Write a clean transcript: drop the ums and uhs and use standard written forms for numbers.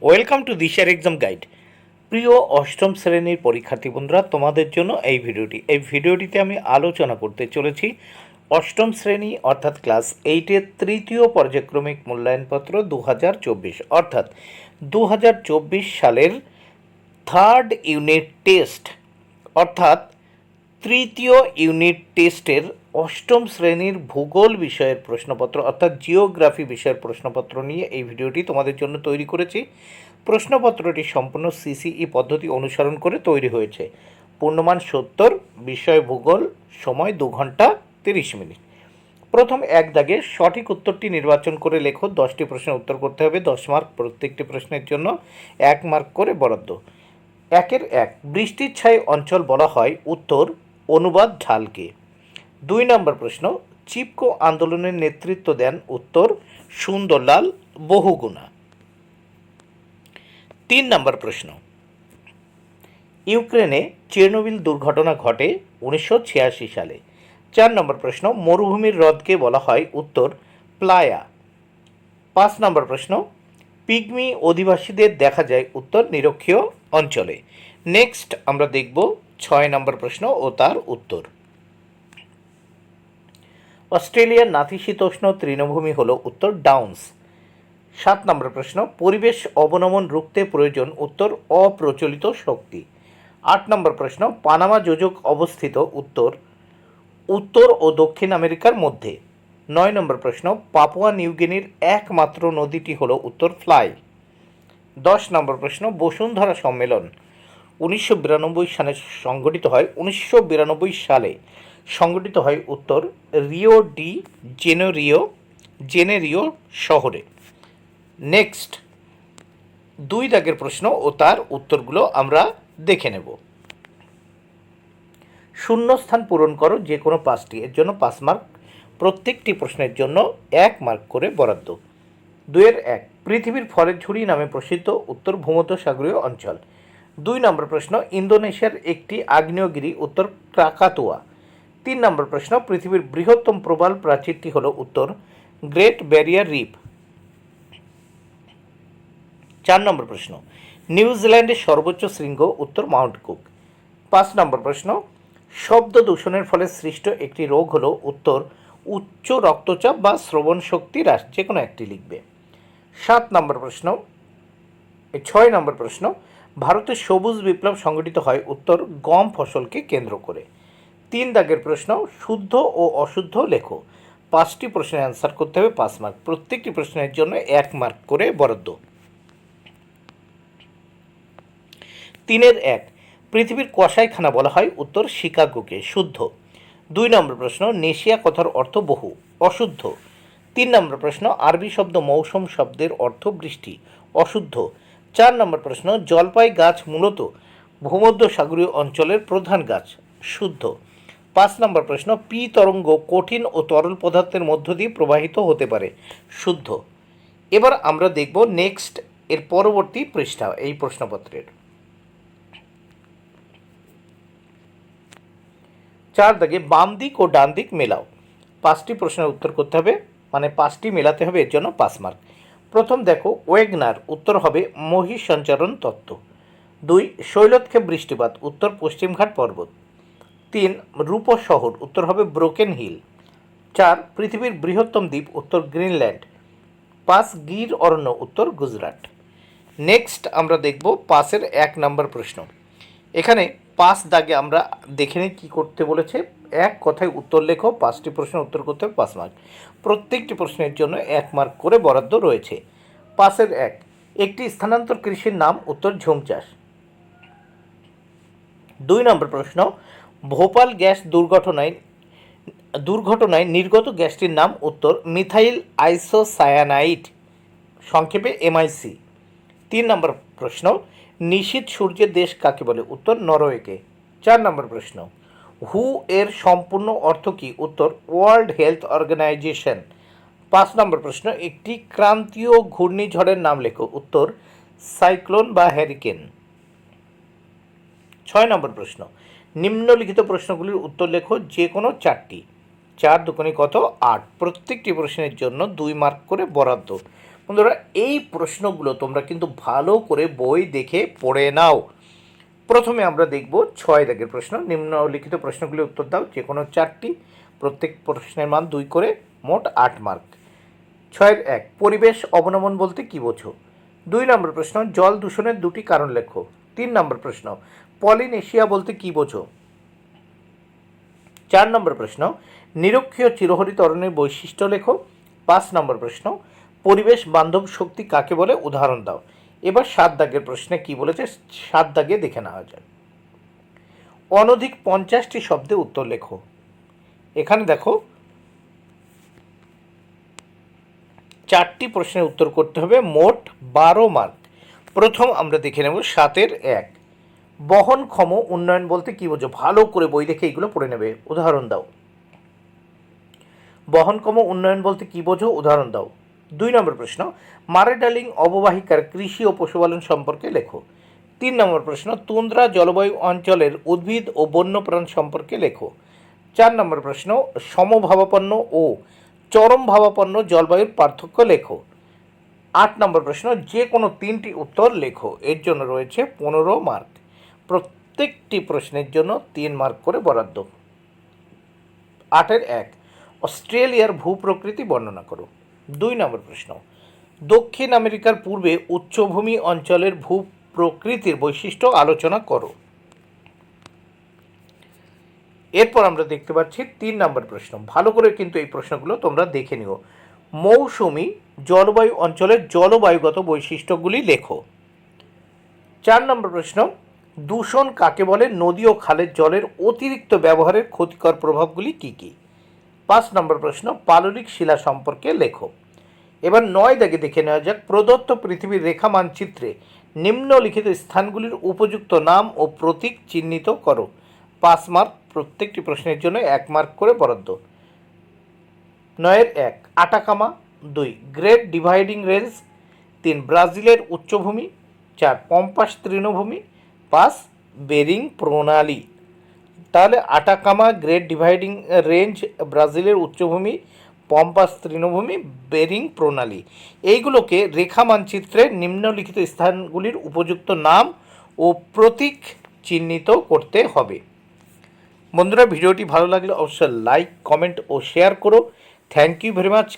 Welcome to দিশার exam guide. প্রিয় অষ্টম শ্রেণীর পরীক্ষার্থী বন্ধুরা, তোমাদের জন্য এই ভিডিওটিতে আমি আলোচনা করতে চলেছি অষ্টম শ্রেণী অর্থাৎ ক্লাস 8-এর তৃতীয় পর্যায়ক্রমিক মূল্যায়নপত্র 2024 অর্থাৎ 2024 সালের থার্ড ইউনিট টেস্ট অর্থাৎ তৃতীয় ইউনিট টেস্টের অষ্টম শ্রেণীর ভূগোল বিষয়ের প্রশ্নপত্র অর্থাৎ জিওগ্রাফি বিষয়ের প্রশ্নপত্র নিয়ে এই ভিডিওটি তোমাদের জন্য তৈরি করেছি। প্রশ্নপত্রটি সম্পূর্ণ সিসিই পদ্ধতি অনুসরণ করে তৈরি হয়েছে। পূর্ণমান 70, বিষয় ভূগোল, সময় 2 ঘন্টা 30 মিনিট। প্রথম এক দাগে সঠিক উত্তরটি নির্বাচন করে লেখো। 10টি প্রশ্নের উত্তর করতে হবে, 10 মার্ক। প্রত্যেকটি প্রশ্নের জন্য 1 মার্ক করে বরাদ্দ। 1 বৃষ্টির ছায় অঞ্চল বলা হয়, উত্তর অনুবাদ ঢালকে। 2 নম্বর প্রশ্ন, চিপকো আন্দোলনের নেতৃত্ব দেন, উত্তর সুন্দরলাল বহুগুণা। 3 নম্বর প্রশ্ন, ইউক্রেনে চেরনোবিল দুর্ঘটনা ঘটে 1986 সালে। 4 নম্বর প্রশ্ন, মরুভূমির হ্রদকে বলা হয়, উত্তর প্লায়া। 5 নম্বর প্রশ্ন, পিগমি অধিবাসীদের দেখা যায়, উত্তর নিরক্ষীয় অঞ্চলে। নেক্সট আমরা দেখব 6 নম্বর প্রশ্ন ও তার উত্তর। অস্ট্রেলিয়ার নাতিশীতোষ্ণ তৃণভূমি হল, উত্তর ডাউন্স। 7 নম্বর প্রশ্ন, পরিবেশ অবনমন রুখতে প্রয়োজন, উত্তর অপ্রচলিত শক্তি। 8 নম্বর প্রশ্ন, পানামা যোজক অবস্থিত, উত্তর উত্তর ও দক্ষিণ আমেরিকার মধ্যে। 9 নম্বর প্রশ্ন, পাপুয়া নিউগিনির একমাত্র নদীটি হল, উত্তর ফ্লাই। 10 নম্বর প্রশ্ন, বসুন্ধরা সম্মেলন 1992 সালে সংগঠিত হয়, 1992 সালে সংগঠিত হয়, উত্তর রিও ডি জেনেরিও শহরে। নেক্সট 2 দাগের প্রশ্ন ও তার উত্তরগুলো আমরা দেখে নেব। শূন্যস্থান পূরণ করো যে কোনো 5টি, এর জন্য 5 মার্ক। প্রত্যেকটি প্রশ্নের জন্য 1 মার্ক করে বরাদ্দ। 2-1, পৃথিবীর ফলের ঝুড়ি নামে প্রসিদ্ধ, উত্তর ভূমধ্যসাগরীয় অঞ্চল। 2 নম্বর প্রশ্ন, ইন্দোনেশিয়ার একটি আগ্নেয়গিরি, উত্তর ক্রাকাতুয়া। 3 নম্বর প্রশ্ন, পৃথিবীর বৃহত্তম প্রবাল প্রাচীরটি হল, উত্তর গ্রেট ব্যারিয়ার রিফ। 4 নম্বর প্রশ্ন, নিউজিল্যান্ডের সর্বোচ্চ শৃঙ্গ, উত্তর মাউন্ট কুক। 5 নম্বর প্রশ্ন, শব্দ দূষণের ফলে সৃষ্ট একটি রোগ হল, উত্তর উচ্চ রক্তচাপ বা শ্রবণ শক্তি হ্রাস, যে কোনো একটি লিখবে। 6 নম্বর প্রশ্ন, ভারতের সবুজ বিপ্লব সংগঠিত হয়, উত্তর গম ফসলকে কেন্দ্র করে। 3 দাগের প্রশ্ন, শুদ্ধ ও অশুদ্ধ লেখো। 5টি প্রশ্নের অ্যান্সার করতে হবে, 5 মার্ক। প্রত্যেকটি প্রশ্নের জন্য 1 মার্ক করে বরাদ্দ। 3-1, পৃথিবীর কসাইখানা বলা হয়, উত্তর শিকাগোকে, শুদ্ধ। 2 নম্বর প্রশ্ন, নেশিয়া কথার অর্থ বহু, অশুদ্ধ। 3 নম্বর প্রশ্ন, আরবি শব্দ মৌসুম শব্দের অর্থ বৃষ্টি, অশুদ্ধ। 4 নম্বর প্রশ্ন, জলপাই গাছ মূলত ভূমধ্যসাগরীয় অঞ্চলের প্রধান গাছ, শুদ্ধ। 5 নম্বর প্রশ্ন, পি তরঙ্গ কঠিন ও তরল পদার্থের মধ্য দিয়ে প্রবাহিত হতে পারে, শুদ্ধ। এবার আমরা দেখব নেক্সট এর পরবর্তী পৃষ্ঠা এই প্রশ্নপত্রের। 4 দাগে বাম দিক ও ডান দিক মেলাও। 5টি প্রশ্নের উত্তর করতে হবে, মানে 5টি মেলাতে হবে, এর জন্য 5 মার্ক। প্রথম দেখো, ওয়েগনার, উত্তর হবে মহিষ সঞ্চারণ তত্ত্ব। 2 শৈলক্ষেপ বৃষ্টিপাত, উত্তর পশ্চিমঘাট পর্বত। 3 রূপস শহর, উত্তর হবে ব্রোকেন হিল। 4 পৃথিবীর বৃহত্তম দ্বীপ, উত্তর গ্রিনল্যান্ড। 5 গির অরণ্য, উত্তর গুজরাট। নেক্সট আমরা দেখব 5-এর 1 নম্বর প্রশ্ন। এখানে 5 দাগে আমরা দেখে নিই কী করতে বলেছে। এক কথায় উত্তর লেখো। 5টি প্রশ্নের উত্তর করতে হবে, 5 মার্ক। প্রত্যেকটি প্রশ্নের জন্য 1 মার্ক করে বরাদ্দ রয়েছে। 5-এর 1, একটি স্থানান্তর কৃষির নাম, উত্তর ঝুম চাষ। 2 নম্বর প্রশ্ন, ভোপাল গ্যাস দুর্ঘটনায় নির্গত গ্যাসটির নাম, উত্তর মিথাইল আইসোসায়ানাইড, সংক্ষেপে এমআইসি। 3 নম্বর প্রশ্ন, নিশীথ সূর্যের দেশ কাকে বলে, উত্তর নরওয়েকে। 4 নম্বর প্রশ্ন, হু এর সম্পূর্ণ অর্থ কী, উত্তর ওয়ার্ল্ড হেলথ অর্গানাইজেশন। 5 নম্বর প্রশ্ন, একটি ক্রান্তীয় ঘূর্ণিঝড়ের নাম লেখো, উত্তর সাইক্লোন বা হ্যারিকেন। 6 নম্বর প্রশ্ন, নিম্নলিখিত প্রশ্নগুলির উত্তর লেখো যে কোনো 4টি। 4 দুগুণে কত, 8। প্রত্যেকটি প্রশ্নের জন্য 2 মার্ক করে বরাদ্দ। বন্ধুরা এই প্রশ্নগুলো তোমরা কিন্তু ভালো করে বই দেখে পড়ে নাও। প্রথমে আমরা দেখব 6 দাগের প্রশ্ন। নিম্নলিখিত প্রশ্নগুলি উত্তর দাও, যে কোনো 4টি, প্রত্যেক প্রশ্নের মান 2 করে, মোট 8 মার্ক। 6-1 পরিবেশ অবনমন বলতে কী বোঝো? 2 নম্বর প্রশ্ন জল দূষণের 2টি কারণ লেখো। 3 নম্বর প্রশ্ন পলিনেশিয়া বলতে কী বোঝো? 4 নম্বর প্রশ্ন নিরক্ষীয় চিরহরিত অরণ্যের বৈশিষ্ট্য লেখো। 5 নম্বর প্রশ্ন পরিবেশ বান্ধব শক্তি কাকে বলে, উদাহরণ দাও। এবার 7 দাগের প্রশ্নে কি বলেছে 7 দাগে দেখে নেওয়া যায়। অনধিক 50টি শব্দে উত্তর লেখো। এখানে দেখো 4টি প্রশ্নের উত্তর করতে হবে, মোট 12 মার্ক। প্রথম আমরা দেখে নেব 7-1 বহনক্ষম উন্নয়ন বলতে কী বোঝো? ভালো করে বই দেখে এইগুলো পড়ে নেবে, উদাহরণ দাও। বহনক্ষম উন্নয়ন বলতে কী বোঝো, উদাহরণ দাও। 2 নম্বর প্রশ্ন মারে ডার্লিং অববাহিকার কৃষি ও পশুপালন সম্পর্কে লেখো। 3 নম্বর প্রশ্ন তুন্দ্রা জলবায়ু অঞ্চলের উদ্ভিদ ও বন্যপ্রাণ সম্পর্কে লেখো। 4 নম্বর প্রশ্ন সমভাবাপন্ন ও চরমভাবাপন্ন জলবায়ুর পার্থক্য লেখো। 8 নম্বর প্রশ্ন যে কোনো 3টি উত্তর লেখো। এর জন্য রয়েছে 15 মার্ক। প্রত্যেকটি প্রশ্নের জন্য 3 মার্ক করে বরাদ্দ। 8-1 অস্ট্রেলিয়ার ভূপ্রকৃতি বর্ণনা করো। 2 নম্বর প্রশ্ন দক্ষিণ আমেরিকার পূর্বে উচ্চভূমি অঞ্চলের ভূপ্রকৃতির বৈশিষ্ট্য আলোচনা করো। এরপর আমরা দেখতে পাচ্ছি 3 নম্বর প্রশ্ন, ভালো করে কিন্তু এই প্রশ্নগুলো তোমরা দেখে নিও। মৌসুমী জলবায়ু অঞ্চলের জলবায়ুগত বৈশিষ্ট্যগুলি লেখো। 4 নম্বর প্রশ্ন দূষণ কাকে বলে, নদী ও খালের জলের অতিরিক্ত ব্যবহারের ক্ষতিকর প্রভাবগুলি কী কী। 5 নম্বর প্রশ্ন পাললিক শিলা সম্পর্কে লেখো। এবার 9 দাগে দেখে নেওয়া যাক প্রদত্ত পৃথিবীর রেখা মানচিত্রে নিম্নলিখিত স্থানগুলির উপযুক্ত নাম ও প্রতীক চিহ্নিত করো। 5 মার্ক, প্রত্যেকটি প্রশ্নের জন্য 1 মার্ক করে বরাদ্দ। 9-1 আটাকামা। 2 গ্রেট ডিভাইডিং রেঞ্জ। 3 ব্রাজিলের উচ্চভূমি। 4 পম্পাস তৃণভূমি। 5 বেরিং প্রণালী। তাহলে আটাকামা, গ্রেট ডিভাইডিং রেঞ্জ, ব্রাজিলের উচ্চভূমি, পম্পাস তৃণভূমি, বেরিং প্রণালী, এইগুলোকে রেখা মানচিত্রে নিম্নলিখিত স্থানগুলির উপযুক্ত নাম ও প্রতীক চিহ্নিত করতে হবে। বন্ধুরা ভিডিওটি ভালো লাগলে অবশ্যই লাইক, কমেন্ট ও শেয়ার করো। Thank you very much.